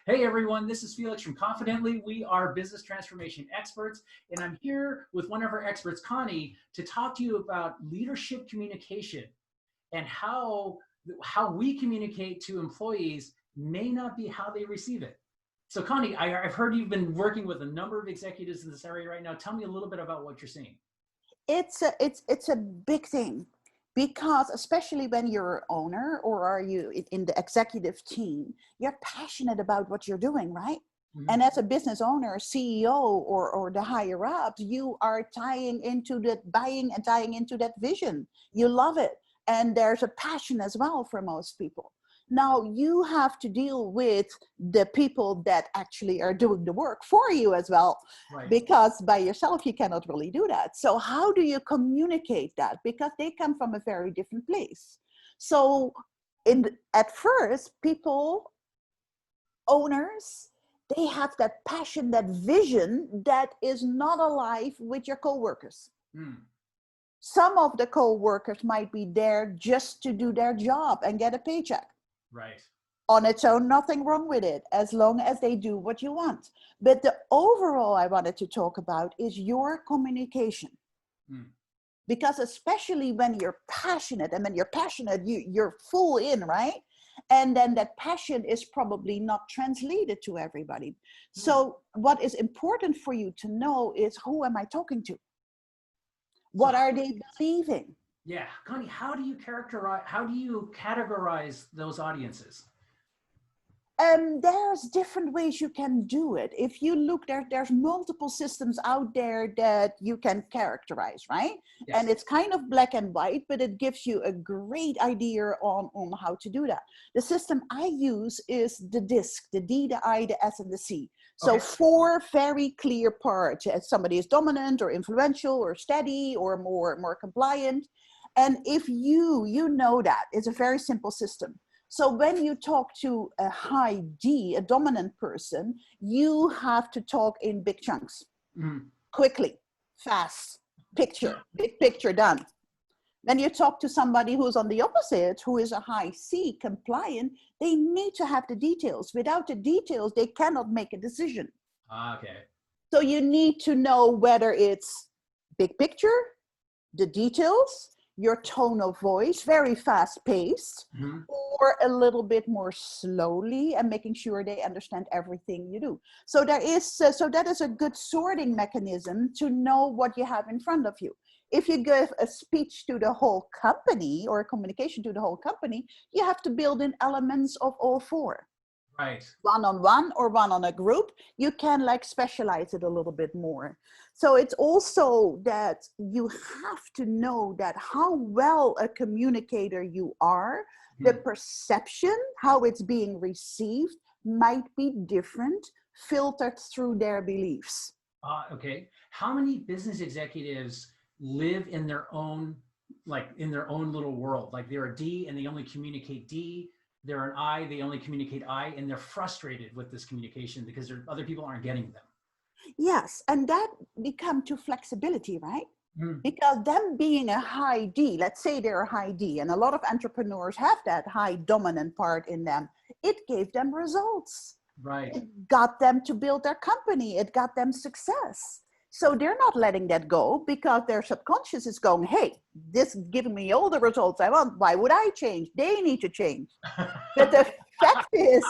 Hey everyone, this is Felix from Confidently. We are business transformation experts, and I'm here with one of our experts, Connie, to talk to you about leadership communication and how we communicate to employees may not be how they receive it. So Connie, I've heard you've been working with a number of executives in this area right now. Tell me a little bit about what you're seeing. It's a big thing, because especially when you're an owner or are you in the executive team, you're passionate about what you're doing, right? Mm-hmm. And as a business owner, CEO, or the higher ups, you are tying into that buying and tying into that vision. You love it. And there's a passion as well for most people. Now you have to deal with the people that actually are doing the work for you as well, Right. because by yourself you cannot really do that. So how do you communicate that? Because they come from a very different place. So at first, people, owners, they have that passion, that vision that is not alive with your coworkers. Some of the co-workers might be there just to do their job and get a paycheck. Right. On its own, nothing wrong with it, as long as they do what you want. But the overall I wanted to talk about is your communication. Because especially when you're passionate, and when you're passionate, you're full in, right? And then that passion is probably not translated to everybody. So what is important for you to know is, who am I talking to? What are they believing? Yeah, Connie, how do you categorize those audiences? There's different ways you can do it. If you look there's multiple systems out there that you can characterize, right? Yes. And it's kind of black and white, but it gives you a great idea on how to do that. The system I use is the DISC, the D, the I, the S, and the C. So 4 very clear parts. As somebody is dominant or influential or steady or more compliant. And if you know that, it's a very simple system. So when you talk to a high D, a dominant person, you have to talk in big chunks, quickly, fast, big picture, done. When you talk to somebody who's on the opposite, who is a high C, compliant, they need to have the details. Without the details, they cannot make a decision. Okay. So you need to know whether it's big picture, the details, your tone of voice, very fast paced, or a little bit more slowly, and making sure they understand everything you do. So that is a good sorting mechanism to know what you have in front of you. If you give a speech to the whole company or a communication to the whole company, you have to build in elements of all 4. Right. One-on-one or one on a group, you can specialize it a little bit more. So it's also that you have to know that how well a communicator you are, the perception, how it's being received might be different, filtered through their beliefs. Okay. How many business executives live in their own little world? Like they're a D and they only communicate D. They're an I, they only communicate I, and they're frustrated with this communication because other people aren't getting them. Yes, and that becomes to flexibility, right? Because them being a high D, let's say they're a high D, and a lot of entrepreneurs have that high dominant part in them, it gave them results. Right. It got them to build their company. It got them success. So they're not letting that go, because their subconscious is going, hey, this is giving me all the results I want. Why would I change? They need to change. But the fact is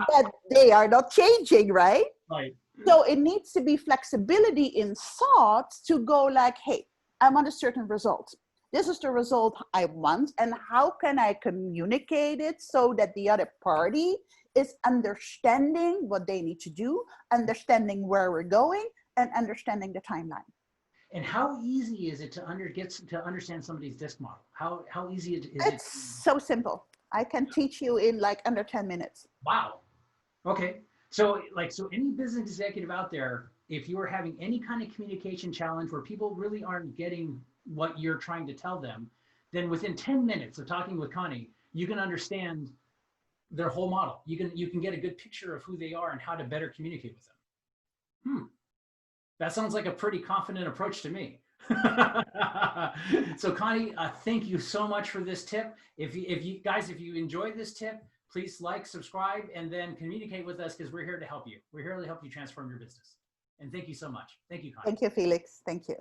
that they are not changing, right? Right. So it needs to be flexibility in thought to go like, hey, I want a certain result. This is the result I want. And how can I communicate it so that the other party is understanding what they need to do, understanding where we're going, and understanding the timeline. And how easy is it to understand somebody's DISC model? How easy is it? It's so simple. I can teach you in under 10 minutes. Wow. Okay. So any business executive out there, if you are having any kind of communication challenge where people really aren't getting what you're trying to tell them, then within 10 minutes of talking with Connie, you can understand their whole model. You can get a good picture of who they are and how to better communicate with them. That sounds like a pretty confident approach to me. So Connie, thank you so much for this tip. If you enjoyed this tip, please like, subscribe, and then communicate with us because we're here to help you. We're here to help you transform your business. And thank you so much. Thank you, Connie. Thank you, Felix. Thank you.